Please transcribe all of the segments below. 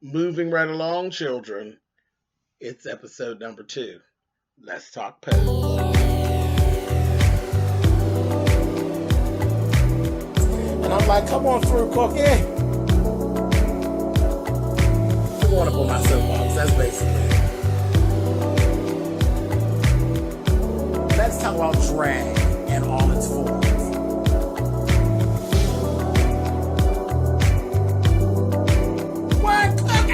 Moving right along, children. It's episode number 2. Let's talk pose. And I'm like, come on through, Cookie. Come on up on my soapbox. That's basically it. Let's talk about drag and all its forms. What, Cookie?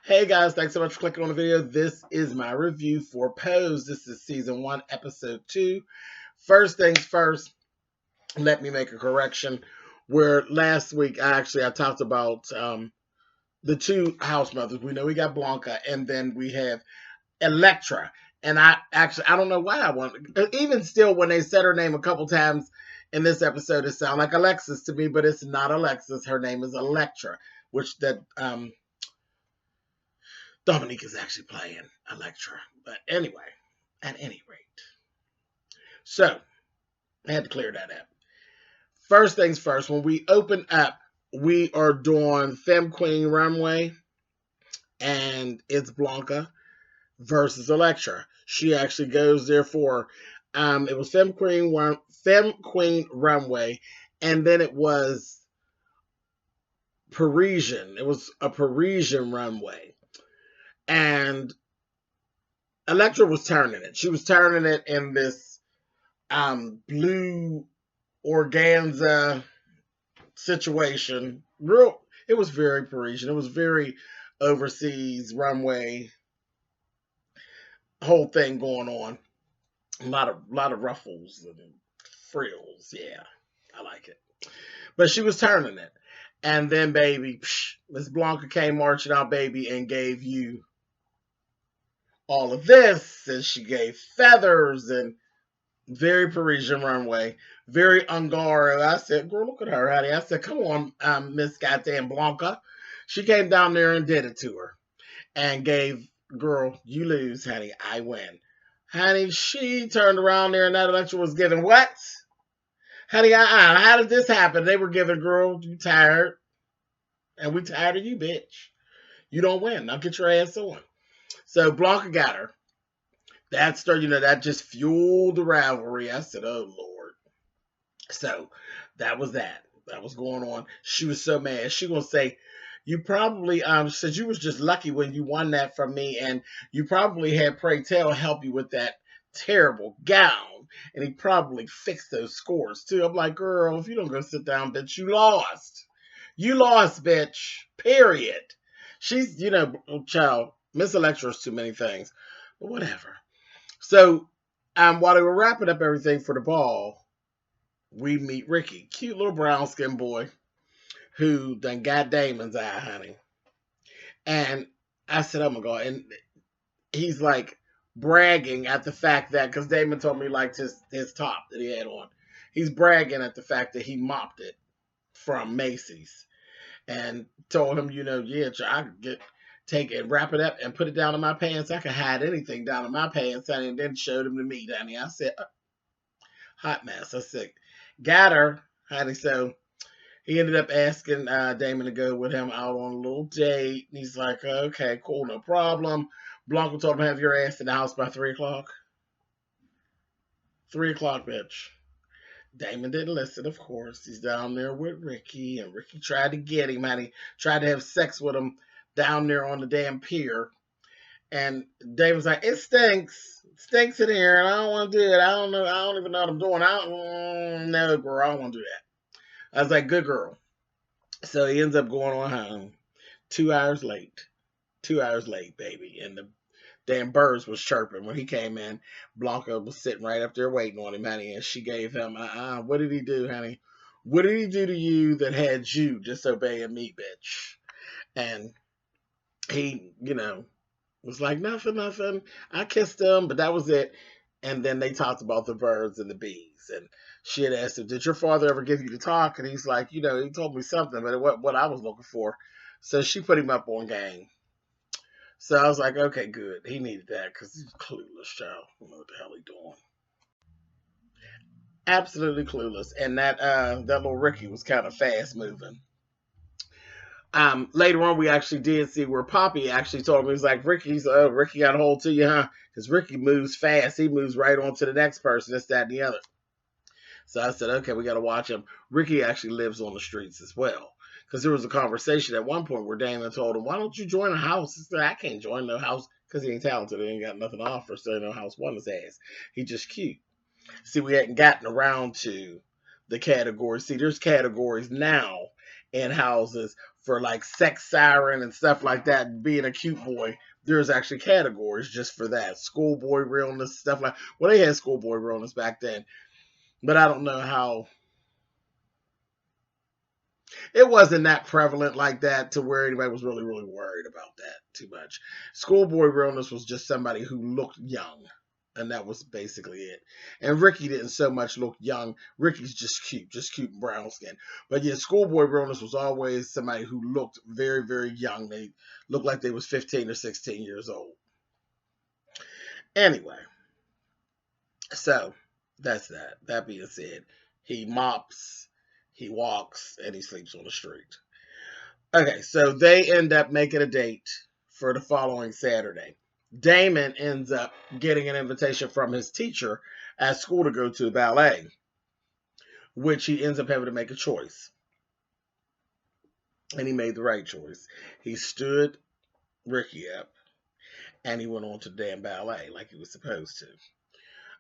Hey guys, thanks so much for clicking on the video. This is my review for Pose. This is season 1, episode 2. First things first, let me make a correction. Where last week I talked about the 2 house mothers. We know we got Blanca, and then we have Electra. And I don't know why I want, even still when they said her name a couple times in this episode, it sounded like Alexis to me, but it's not Alexis. Her name is Electra, which that Dominique is actually playing Electra. But anyway, at any rate. So, I had to clear that up. First things first, when we open up, we are doing Femme Queen Runway, and it's Blanca versus Electra. She actually goes there for, it was Femme Queen Runway, and then it was Parisian. It was a Parisian runway. And Electra was turning it. She was turning it in this blue organza situation. It was very Parisian. It was very overseas runway. Whole thing going on. A lot of ruffles and frills. Yeah, I like it. But she was turning it. And then, baby, Miss Blanca came marching out, baby, and gave you all of this, and she gave feathers and very Parisian runway, very Ungaro. I said, girl, look at her, honey. I said, come on, Miss Goddamn Blanca. She came down there and did it to her and gave, girl, you lose, honey. I win. Honey, she turned around there and that Electra was giving what? Honey, how did this happen? They were giving, girl, you tired. And we tired of you, bitch. You don't win. Now get your ass on. So Blanca got her. That started, that just fueled the rivalry. I said, oh, Lord. So that was that. That was going on. She was so mad. She gonna say, you probably said you was just lucky when you won that from me, and you probably had Pray Tell help you with that terrible gown, and he probably fixed those scores too. I'm like, girl, if you don't go sit down, bitch, you lost. You lost, bitch. Period. She's, child, Miss Electra's too many things. But whatever. So, while they were wrapping up everything for the ball, we meet Ricky. Cute little brown skinned boy who done got Damon's eye, honey. And I said, oh my God. And he's like bragging at the fact that, because Damon told me he liked his top that he had on. He's bragging at the fact that he mopped it from Macy's. And told him, yeah, I could take it, wrap it up, and put it down in my pants. I could hide anything down in my pants, honey. And then showed him to me, honey. I said, hot mess. I said, got her, honey. So he ended up asking Damon to go with him out on a little date. And he's like, okay, cool, no problem. Blanca told him, have your ass in the house by 3 o'clock. 3 o'clock, bitch. Damon didn't listen, of course. He's down there with Ricky, and Ricky tried to get him, honey. Tried to have sex with him down there on the damn pier. And Damon's like, it stinks. It stinks in here, and I don't want to do it. I don't know. I don't even know what I'm doing. No, girl, I don't want to do that. I was like, good girl. So he ends up going on home 2 hours late. 2 hours late, baby. And the damn birds was chirping when he came in. Blanca was sitting right up there waiting on him, honey, and she gave him, what did he do, honey? What did he do to you that had you disobeying me, bitch? And he, was like, nothing. I kissed him, but that was it. And then they talked about the birds and the bees. And she had asked him, did your father ever give you to talk? And he's like, he told me something, but it wasn't what I was looking for. So she put him up on game. So I was like, okay, good. He needed that because he's a clueless child. I don't know what the hell he's doing. Absolutely clueless. And that little Ricky was kind of fast moving. Later on, we actually did see where Poppy actually told me, he's like, Ricky got a hold to you, huh? Because Ricky moves fast. He moves right on to the next person, this, that, and the other. So I said, okay, we got to watch him. Ricky actually lives on the streets as well. Because there was a conversation at one point where Damon told him, why don't you join a house? He said, I can't join no house because he ain't talented. He ain't got nothing to offer. So no house won his ass. He just cute. See, we hadn't gotten around to the categories. See, there's categories now in houses for like sex siren and stuff like that. Being a cute boy, there's actually categories just for that. Schoolboy realness, stuff like. Well, they had schoolboy realness back then, but I don't know how. It wasn't that prevalent like that to where anybody was really, really worried about that too much. Schoolboy realness was just somebody who looked young. And that was basically it. And Ricky didn't so much look young. Ricky's just cute brown skin. But yeah, schoolboy realness was always somebody who looked very, very young. They looked like they was 15 or 16 years old. Anyway, so that's that. That being said, he mops, he walks, and he sleeps on the street. Okay, so they end up making a date for the following Saturday. Damon ends up getting an invitation from his teacher at school to go to ballet, which he ends up having to make a choice. And he made the right choice. He stood Ricky up and he went on to damn ballet like he was supposed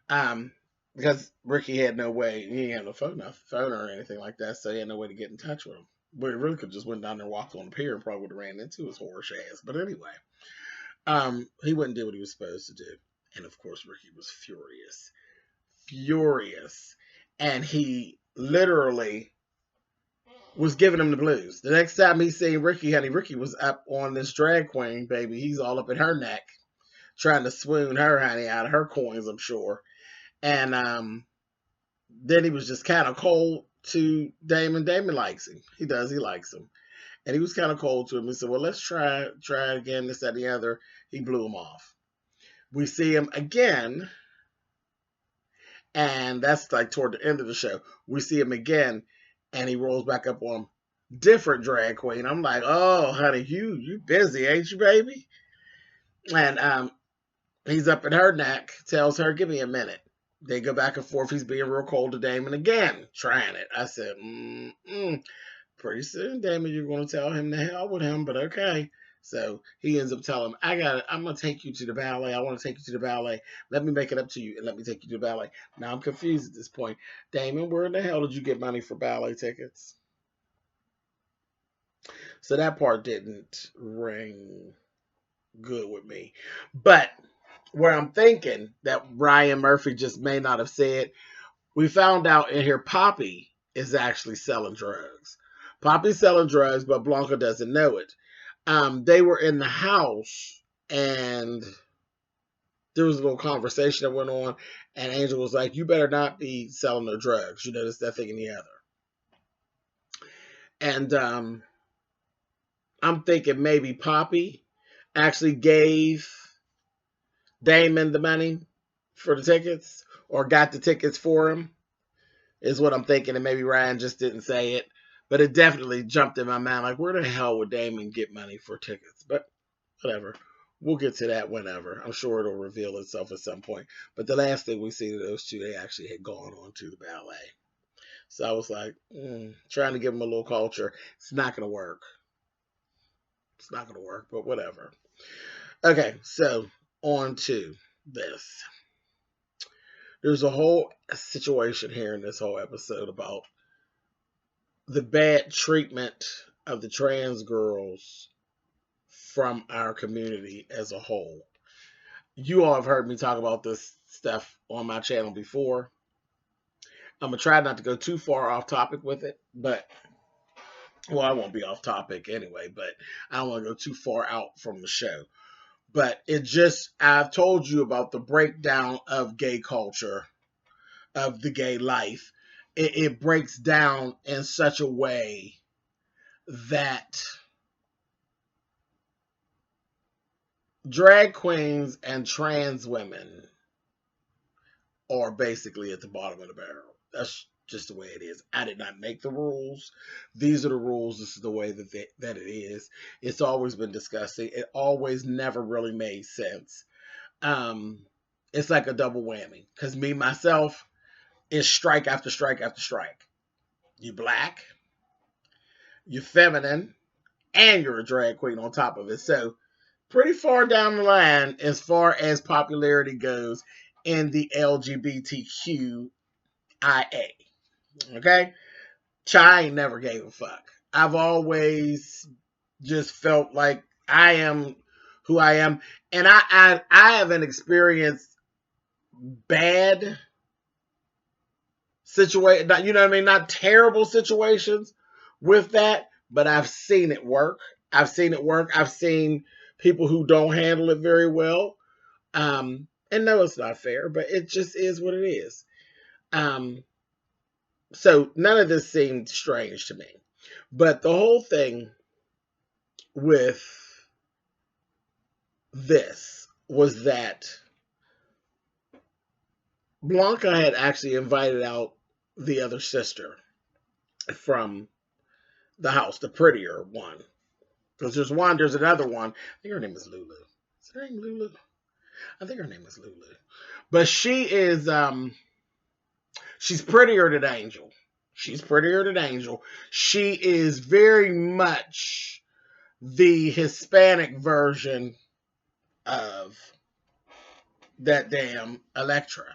to. Because Ricky had no way, he had no phone or anything like that, so he had no way to get in touch with him. But he really could have just went down there, walked on the pier, and probably would have ran into his horse ass. But anyway, he wouldn't do what he was supposed to do. And of course, Ricky was furious. Furious. And he literally was giving him the blues. The next time he seen Ricky, honey, Ricky was up on this drag queen, baby. He's all up in her neck, trying to swoon her, honey, out of her coins, I'm sure. And then he was just kind of cold to Damon. Damon likes him. He does. He likes him. And he was kind of cold to him. He said, well, let's try it again, this, that, and the other. He blew him off. We see him again, and that's like toward the end of the show. We see him again, and he rolls back up on different drag queen. I'm like, oh, honey, you busy, ain't you, baby? And he's up in her neck, tells her, give me a minute. They go back and forth. He's being real cold to Damon again, trying it. I said, pretty soon, Damon, you're going to tell him to hell with him, but okay. So he ends up telling him, I'm going to take you to the ballet. I want to take you to the ballet. Let me make it up to you and let me take you to the ballet. Now I'm confused at this point. Damon, where in the hell did you get money for ballet tickets? So that part didn't ring good with me. But where I'm thinking that Ryan Murphy just may not have said, we found out in here Poppy is actually selling drugs. Poppy's selling drugs, but Blanca doesn't know it. They were in the house and there was a little conversation that went on, and Angel was like, you better not be selling no drugs. You know, this, that thing, and the other. And I'm thinking maybe Poppy actually gave Damon the money for the tickets or got the tickets for him, is what I'm thinking. And maybe Ryan just didn't say it, but it definitely jumped in my mind. Like, where the hell would Damon get money for tickets? But whatever. We'll get to that whenever. I'm sure it'll reveal itself at some point. But the last thing we see of those two, they actually had gone on to the ballet. So I was like, trying to give them a little culture. It's not going to work. It's not going to work, but whatever. Okay, so on to this. There's a whole situation here in this whole episode about the bad treatment of the trans girls from our community as a whole. You all have heard me talk about this stuff on my channel before. I'm going to try not to go too far off topic with it, but, well, I won't be off topic anyway, but I don't want to go too far out from the show. But I've told you about the breakdown of gay culture, of the gay life. It breaks down in such a way that drag queens and trans women are basically at the bottom of the barrel. That's just the way it is. I did not make the rules. These are the rules. This is the way that it is. It's always been disgusting. It always never really made sense. Um, it's like a double whammy. Because me, myself, is strike after strike after strike. You black, you're feminine, and you're a drag queen on top of it. So pretty far down the line as far as popularity goes in the LGBTQIA. Okay? Chai never gave a fuck. I've always just felt like I am who I am. And I haven't experienced bad situation, you know what I mean? Not terrible situations with that, but I've seen it work. I've seen it work. I've seen people who don't handle it very well. And no, it's not fair, but it just is what it is. Um, so none of this seemed strange to me. But the whole thing with this was that Blanca had actually invited out the other sister from the house, the prettier one. Because there's another one. I think her name is Lulu. Is her name Lulu? I think her name is Lulu. But she's prettier than Angel. She's prettier than Angel. She is very much the Hispanic version of that damn Electra.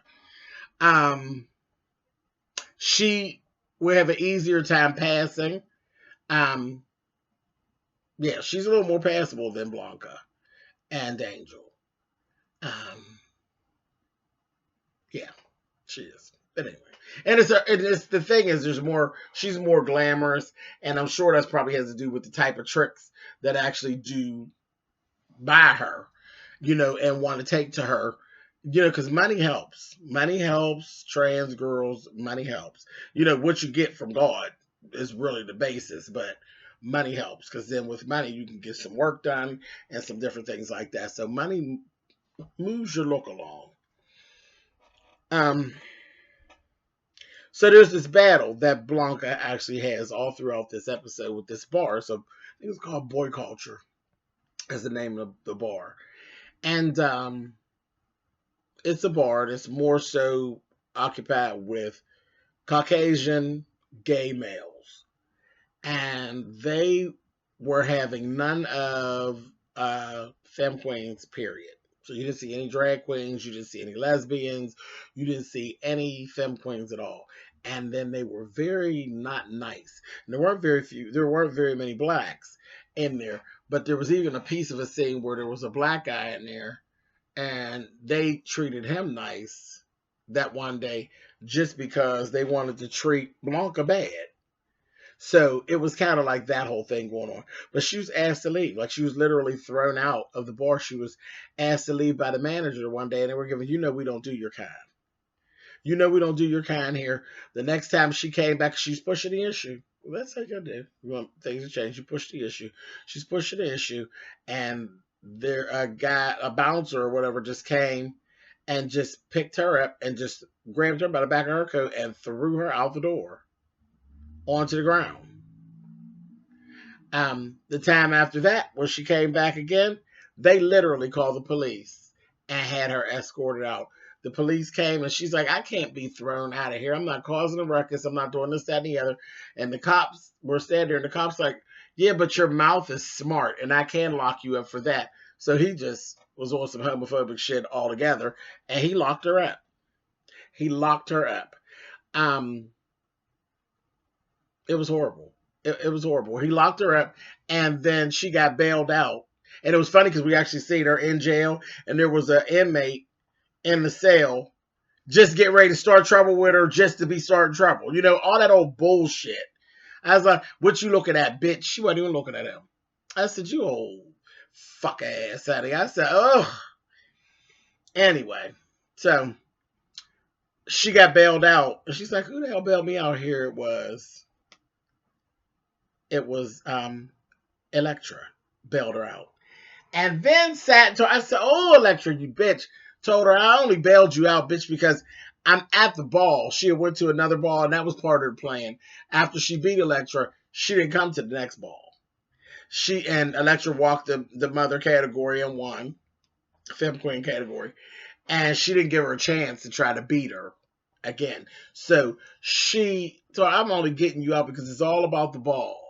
She will have an easier time passing. Um, yeah, she's a little more passable than Blanca and Angel. Um, yeah, she is. But anyway, and it's the thing is, she's more glamorous, and I'm sure that's probably has to do with the type of tricks that actually do buy her, and want to take to her, because money helps. Money helps trans girls. Money helps. What you get from God is really the basis, but money helps because then with money you can get some work done and some different things like that. So money moves your look along. So there's this battle that Blanca actually has all throughout this episode with this bar. So I think it's called Boy Culture, is the name of the bar. And it's a bar that's more so occupied with Caucasian gay males. And they were having none of femme queens, period. So you didn't see any drag queens, you didn't see any lesbians, you didn't see any femme queens at all. And then they were very not nice. And there weren't very many blacks in there, but there was even a piece of a scene where there was a black guy in there, and they treated him nice that one day just because they wanted to treat Blanca bad. So it was kind of like that whole thing going on. But she was asked to leave. Like, she was literally thrown out of the bar. She was asked to leave by the manager one day, and they were giving, we don't do your kind. We don't do your kind here. The next time she came back, she's pushing the issue. Well, that's how you do. You want things to change, you push the issue. She's pushing the issue, and a bouncer or whatever just came and just picked her up and just grabbed her by the back of her coat and threw her out the door onto the ground. The time after that, when she came back again, they literally called the police and had her escorted out. The police came and she's like, I can't be thrown out of here. I'm not causing a ruckus. I'm not doing this, that, and the other. And the cops were standing there, and the cops like, yeah, but your mouth is smart and I can lock you up for that. So he just was on some homophobic shit altogether, and he locked her up. It was horrible. It was horrible. He locked her up, and then she got bailed out. And it was funny because we actually seen her in jail, and there was an inmate in the cell just get ready to start trouble with her just to be starting trouble. All that old bullshit. I was like, what you looking at, bitch? She wasn't even looking at him. I said, you old fuck ass, honey. I said, oh. Anyway, so she got bailed out. And she's like, who the hell bailed me out here? It was Electra bailed her out. And then I said, oh, Electra, you bitch. Told her, I only bailed you out, bitch, because I'm at the ball. She went to another ball, and that was part of the plan. After she beat Electra, she didn't come to the next ball. She and Electra walked the mother category and won, Femme Queen category, and she didn't give her a chance to try to beat her again. So I'm only getting you out because it's all about the ball.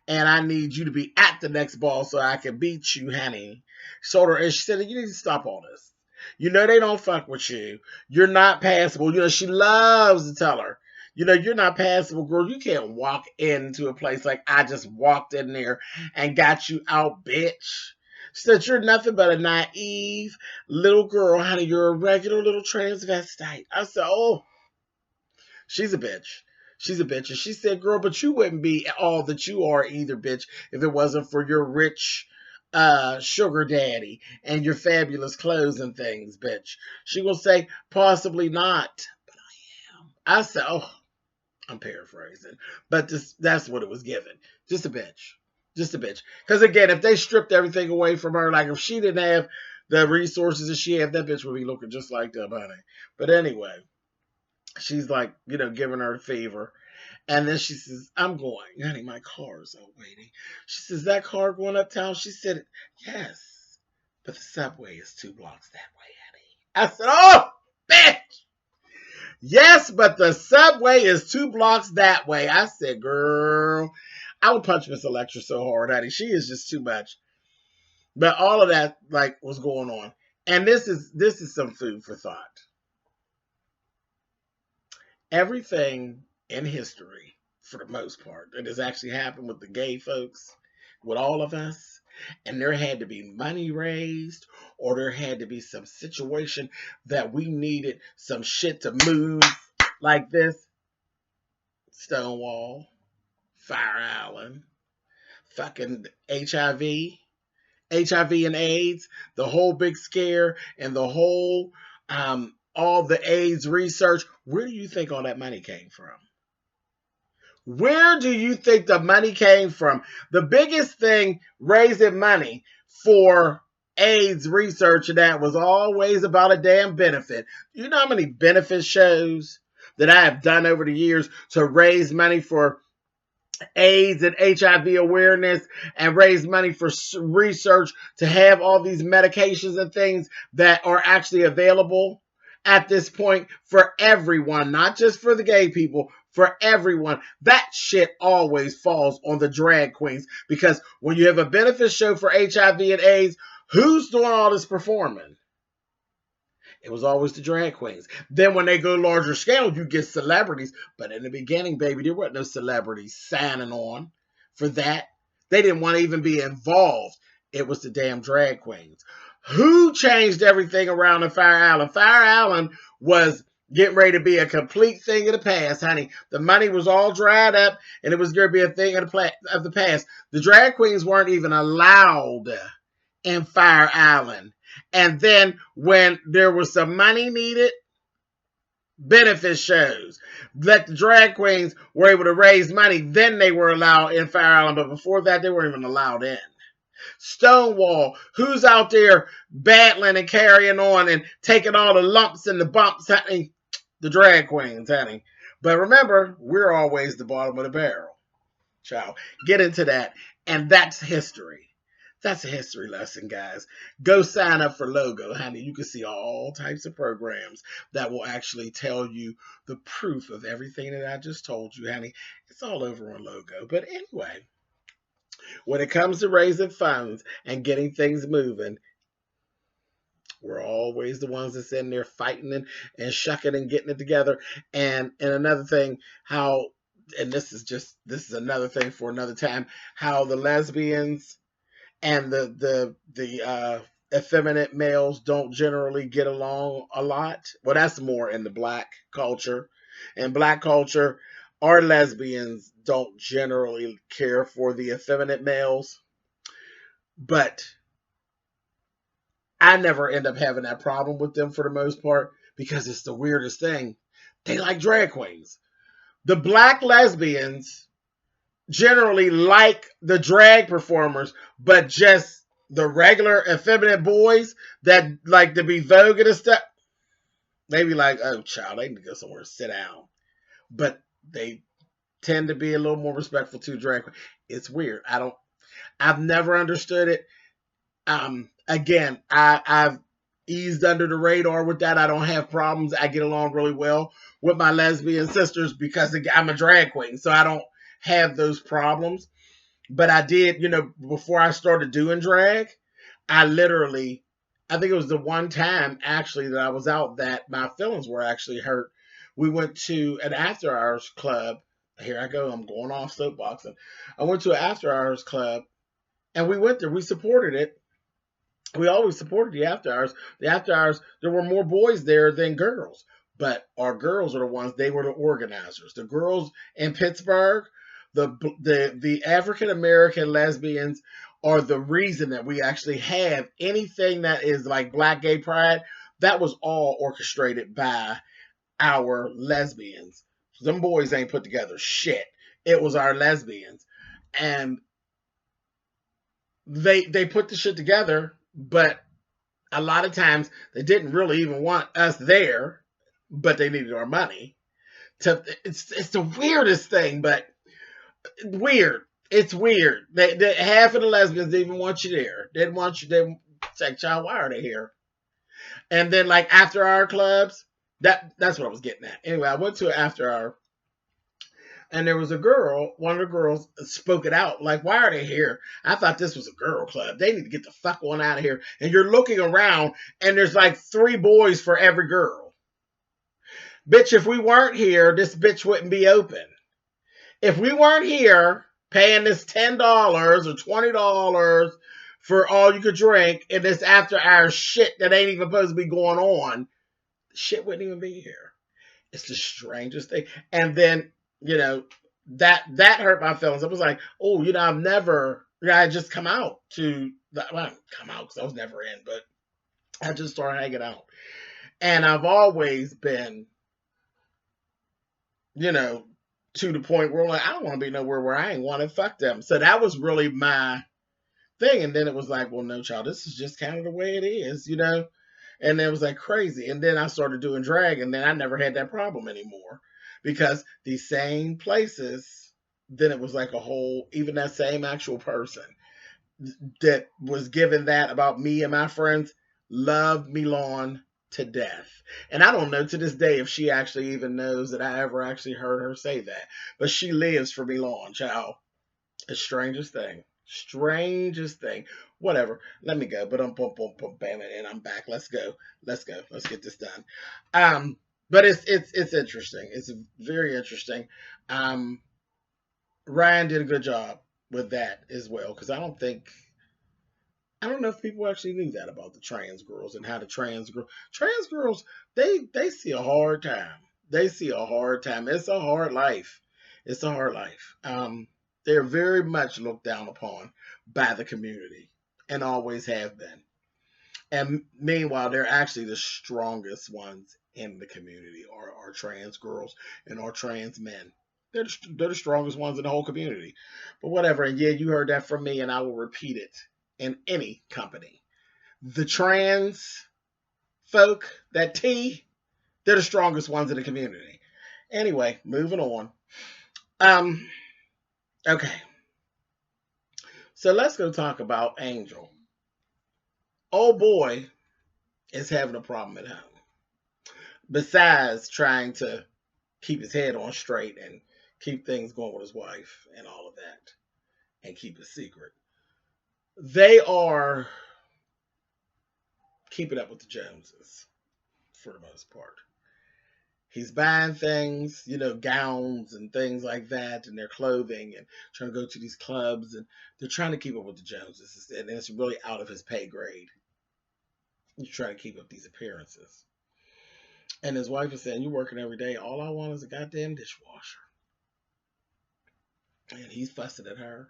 And I need you to be at the next ball so I can beat you, honey. Told her, and she said, you need to stop all this. You know they don't fuck with you. You're not passable. You know, she loves to tell her, you know, you're not passable, girl. You can't walk into a place like I just walked in there and got you out, bitch. She said, you're nothing but a naive little girl, honey. You're a regular little transvestite. I said, oh, she's a bitch. She's a bitch. And she said, girl, but you wouldn't be all that you are either, bitch, if it wasn't for your rich sugar daddy and your fabulous clothes and things, bitch. She will say, possibly not. But I am. I said, oh, I'm paraphrasing. But that's what it was given. Just a bitch. Just a bitch. Because again, if they stripped everything away from her, like if she didn't have the resources that she had, that bitch would be looking just like them, honey. But anyway, she's like, you know, giving her a favor. And then she says, I'm going. Honey, my car is out waiting. She says, that car going uptown? She said, yes. But the subway is 2 blocks that way, honey. I said, oh, bitch. Yes, but the subway is 2 blocks that way. I said, girl, I would punch Miss Electra so hard, honey. She is just too much. But all of that, like, was going on. And this is some food for thought. Everything in history, for the most part, that has actually happened with the gay folks, with all of us, and there had to be money raised, or there had to be some situation that we needed some shit to move like this. Stonewall, Fire Island, fucking HIV and AIDS, the whole big scare, and the whole all the AIDS research. Where do you think all that money came from? Where do you think the money came from? The biggest thing raising money for AIDS research, and that was always about a damn benefit. You know how many benefit shows that I have done over the years to raise money for AIDS and HIV awareness and raise money for research to have all these medications and things that are actually available at this point for everyone, not just for the gay people, for everyone. That shit always falls on the drag queens, because when you have a benefit show for HIV and AIDS, who's doing all this performing? It was always the drag queens. Then when they go larger scale, you get celebrities. But in the beginning, baby, there weren't no celebrities signing on for that. They didn't want to even be involved. It was the damn drag queens. Who changed everything around in Fire Island? Fire Island was getting ready to be a complete thing of the past, honey. The money was all dried up, and it was going to be a thing of the past. The drag queens weren't even allowed in Fire Island. And then when there was some money needed, benefit shows that the drag queens were able to raise money, then they were allowed in Fire Island. But before that, they weren't even allowed in. Stonewall, who's out there battling and carrying on and taking all the lumps and the bumps, honey? The drag queens, honey. But remember, we're always the bottom of the barrel. Child, get into that. And that's history. That's a history lesson, guys. Go sign up for Logo, honey. You can see all types of programs that will actually tell you the proof of everything that I just told you, honey. It's all over on Logo. But anyway, when it comes to raising funds and getting things moving, we're always the ones that's in there fighting and shucking and getting it together. And another thing, and this is another thing for another time, how the lesbians and the effeminate males don't generally get along a lot. Well, that's more in the black culture. In black culture, our lesbians don't generally care for the effeminate males. But I never end up having that problem with them for the most part, because it's the weirdest thing. They like drag queens. The black lesbians generally like the drag performers, but just the regular effeminate boys that like to be voguing and stuff, They be like, oh, child, they need to go somewhere and sit down. But they tend to be a little more respectful to drag queen. It's weird. I've never understood it. Again, I've eased under the radar with that. I don't have problems. I get along really well with my lesbian sisters because I'm a drag queen, so I don't have those problems. But I did, before I started doing drag, I literally, I think it was the one time actually that I was out that my feelings were actually hurt. We went to an after hours club. Here I go. I'm going off soapboxing. I went to an after hours club and we went there. We supported it. We always supported the after hours. The after hours, there were more boys there than girls, but our girls are the ones. They were the organizers. The girls in Pittsburgh, the African American lesbians are the reason that we actually have anything that is like Black Gay Pride. That was all orchestrated by our lesbians. Them boys ain't put together shit. It was our lesbians, and they put the shit together, but a lot of times they didn't really even want us there, but they needed our money. It's the weirdest thing, but weird. It's weird. Half of the lesbians didn't even want you there. They didn't want you. They say, "Child, why are they here?" And then like after our clubs, that's what I was getting at. Anyway, I went to an after hour. And there was a girl, one of the girls spoke it out, like, why are they here? I thought this was a girl club. They need to get the fuck on out of here. And you're looking around, and there's like 3 boys for every girl. Bitch, if we weren't here, this bitch wouldn't be open. If we weren't here paying this $10 or $20 for all you could drink in this after hours shit that ain't even supposed to be going on, shit wouldn't even be here. It's the strangest thing. And then, that hurt my feelings. I was like, oh, I've never, I just come out to, well, come out because I was never in, but I just started hanging out. And I've always been, to the point where like, I don't want to be nowhere where I ain't wanted. Fuck them. So that was really my thing. And then it was like, well, no, child, this is just kind of the way it is, And it was like crazy. And then I started doing drag, and then I never had that problem anymore. Because these same places, then it was like a whole, even that same actual person that was given that about me and my friends loved Milan to death. And I don't know to this day if she actually even knows that I ever actually heard her say that. But she lives for Milan, child. The strangest thing. Strangest thing. Whatever. Let me go. But bam, and I'm back. Let's go. Let's go. Let's get this done. But it's interesting. It's very interesting. Ryan did a good job with that as well, because I don't know if people actually knew that about the trans girls and how the trans girls they see a hard time. They see a hard time. It's a hard life. It's a hard life. They're very much looked down upon by the community and always have been. And meanwhile, they're actually the strongest ones in the community are our trans girls and our trans men. They're the strongest ones in the whole community. But whatever. And yeah, you heard that from me, and I will repeat it in any company. The trans folk, that T, they're the strongest ones in the community. Anyway, moving on. Okay. So let's go talk about Angel. Oh boy is having a problem at home. Besides trying to keep his head on straight and keep things going with his wife and all of that and keep it secret. They are keeping up with the Joneses for the most part. He's buying things, gowns and things like that, and their clothing, and trying to go to these clubs, and they're trying to keep up with the Joneses, and it's really out of his pay grade. He's trying to keep up these appearances. And his wife is saying, you're working every day. All I want is a goddamn dishwasher. And he's fussing at her,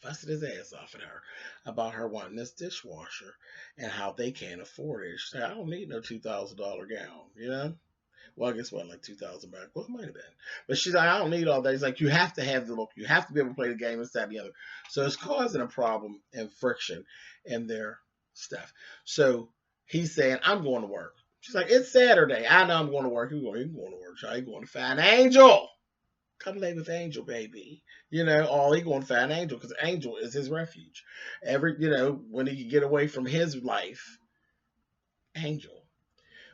fussing his ass off at her about her wanting this dishwasher and how they can't afford it. She said, I don't need no $2,000 gown, Well, I guess what, like 2,000 back? Well, it might have been. But she's like, I don't need all that. He's like, you have to have the look. You have to be able to play the game, this, that, and the other. So it's causing a problem and friction in their stuff. So he's saying, I'm going to work. She's like, it's Saturday. I know I'm going to work. He's going to work. Child. He's going to find Angel. Come lay with Angel, baby. All he going to find Angel because Angel is his refuge. When he can get away from his life, Angel.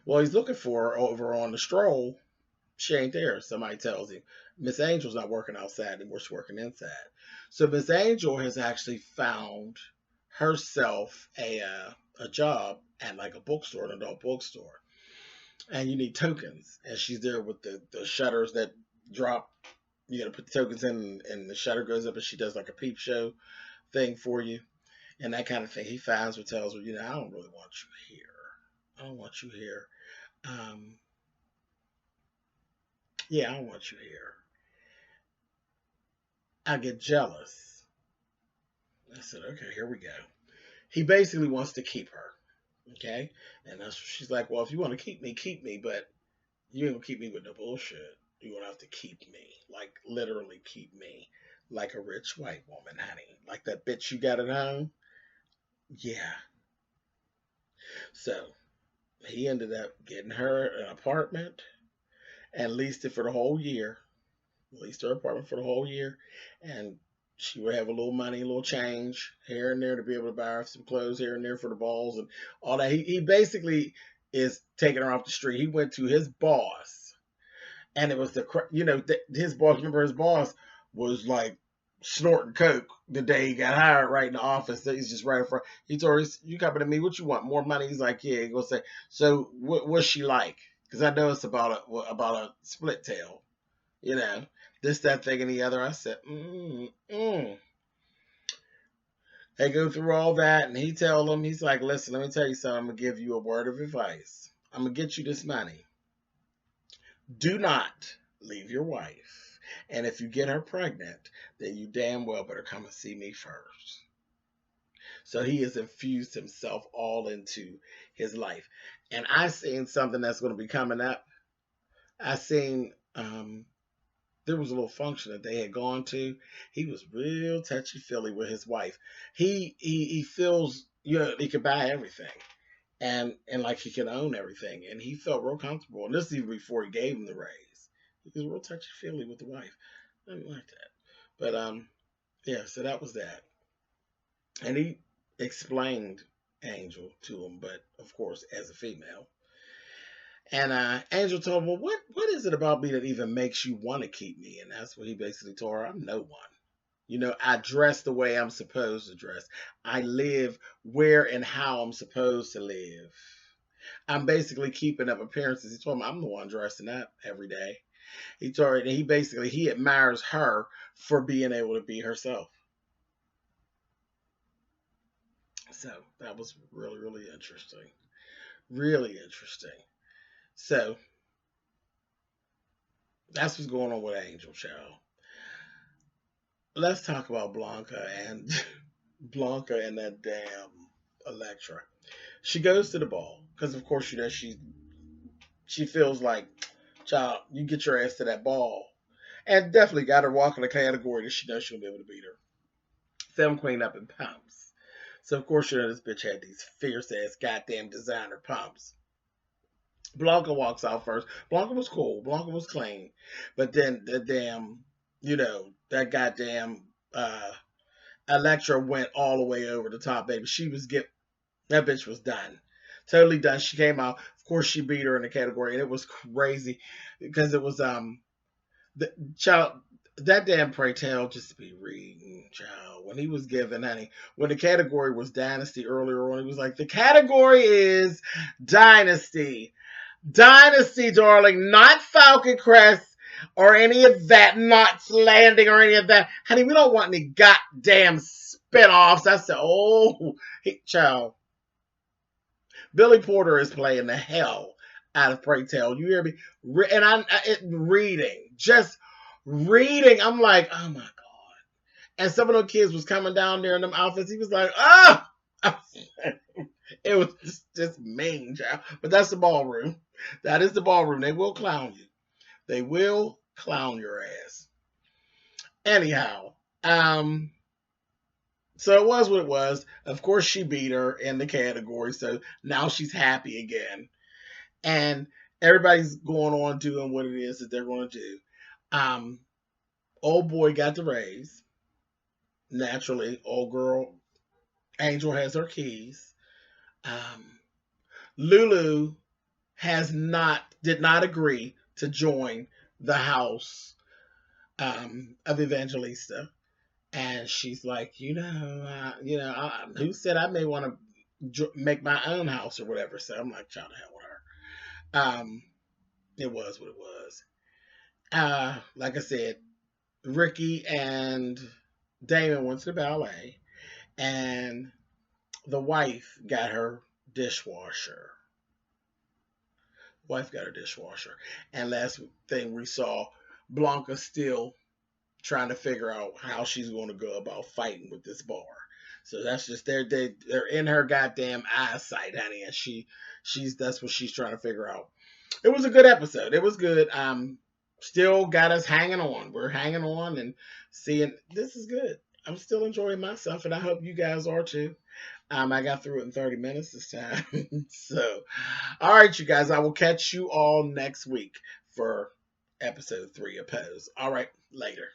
Well, he's looking for her over on the stroll. She ain't there. Somebody tells him Miss Angel's not working outside anymore. She's working inside. So Miss Angel has actually found herself a job at like a bookstore, an adult bookstore, and you need tokens. And she's there with the shutters that drop. You got to put the tokens in, and the shutter goes up, and she does like a peep show thing for you, and that kind of thing. He finds her, tells her, I don't really want you here. I don't want you here. Yeah, I don't want you here. I get jealous. I said, okay, here we go. He basically wants to keep her. Okay? And she's like, well, if you want to keep me, but you ain't gonna keep me with no bullshit. You're gonna have to keep me. Like, literally keep me. Like a rich white woman, honey. Like that bitch you got at home. Yeah. So, he ended up getting her an apartment and leased it for the whole year. Leased her apartment for the whole year. And she would have a little money, a little change here and there to be able to buy her some clothes here and there for the balls and all that. He basically is taking her off the street. He went to his boss, and it was his boss. Remember, his boss was like snorting coke the day he got hired, right in the office. He's just right in front. He told her, "You coming to me? What you want? More money?" He's like, "Yeah." He gonna say, "So what's she like?" Because I know it's about a split tail, this, that, thing, and the other. I said, They go through all that, and he tell them, he's like, listen, let me tell you something. I'm going to give you a word of advice. I'm going to get you this money. Do not leave your wife. And if you get her pregnant, then you damn well better come and see me first. So he has infused himself all into his life. And I seen something that's going to be coming up. I seen there was a little function that they had gone to. He was real touchy-feely with his wife. He feels he could buy everything. And like he can own everything. And he felt real comfortable. And this is even before he gave him the raise. He was real touchy-feely with the wife. I didn't like that. But yeah, so that was that. And he explained Angel to him, but of course as a female. And Angel told him, well, what is it about me that even makes you want to keep me? And that's what he basically told her. I'm no one. I dress the way I'm supposed to dress. I live where and how I'm supposed to live. I'm basically keeping up appearances. He told me I'm the one dressing up every day. He told her, and he admires her for being able to be herself. So that was really, really interesting. Really interesting. So that's what's going on with Angel, child. Let's talk about Blanca and that damn Electra. She goes to the ball because, of course, she feels like, child, you get your ass to that ball, and definitely got her walking a category that she knows she'll be able to beat her. Femme Queen up in pumps. So of course, this bitch had these fierce ass goddamn designer pumps. Blanca walks out first. Blanca was cool. Blanca was clean. But then the damn, that goddamn Electra went all the way over the top, baby. That bitch was done. Totally done. She came out. Of course, she beat her in the category, and it was crazy because it was the child. That damn Pray Tell just be reading, child. When he was given, honey, when the category was Dynasty earlier on, he was like, the category is Dynasty. Dynasty, darling, not Falcon Crest or any of that, Knots Landing or any of that. Honey, we don't want any goddamn spinoffs. I said, child. Billy Porter is playing the hell out of Pray Tell. You hear me? And just reading. I'm like, oh my God. And some of those kids was coming down there in them outfits. He was like, ah! It was just mean, child. But that's the ballroom. That is the ballroom. They will clown you. They will clown your ass. Anyhow, so it was what it was. Of course, she beat her in the category, so now she's happy again. And everybody's going on doing what it is that they're going to do. Um, Old boy got the raise. Naturally, old girl Angel has her keys. Um, Lulu did not agree to join the house of Evangelista, and she's like, who said I may want to make my own house or whatever? So I'm like, child, the hell with her. It was what it was. Like I said, Ricky and Damon went to the ballet, and the wife got her dishwasher. Wife got her dishwasher. And last thing we saw, Blanca still trying to figure out how she's going to go about fighting with this bar. So that's just they're in her goddamn eyesight, honey, and she's that's what she's trying to figure out. It was a good episode. It was good. Still got us hanging on. We're hanging on and seeing this is good. I'm still enjoying myself, and I hope you guys are too. I got through it in 30 minutes this time. So, all right, you guys, I will catch you all next week for episode 3 of Pose. All right, later.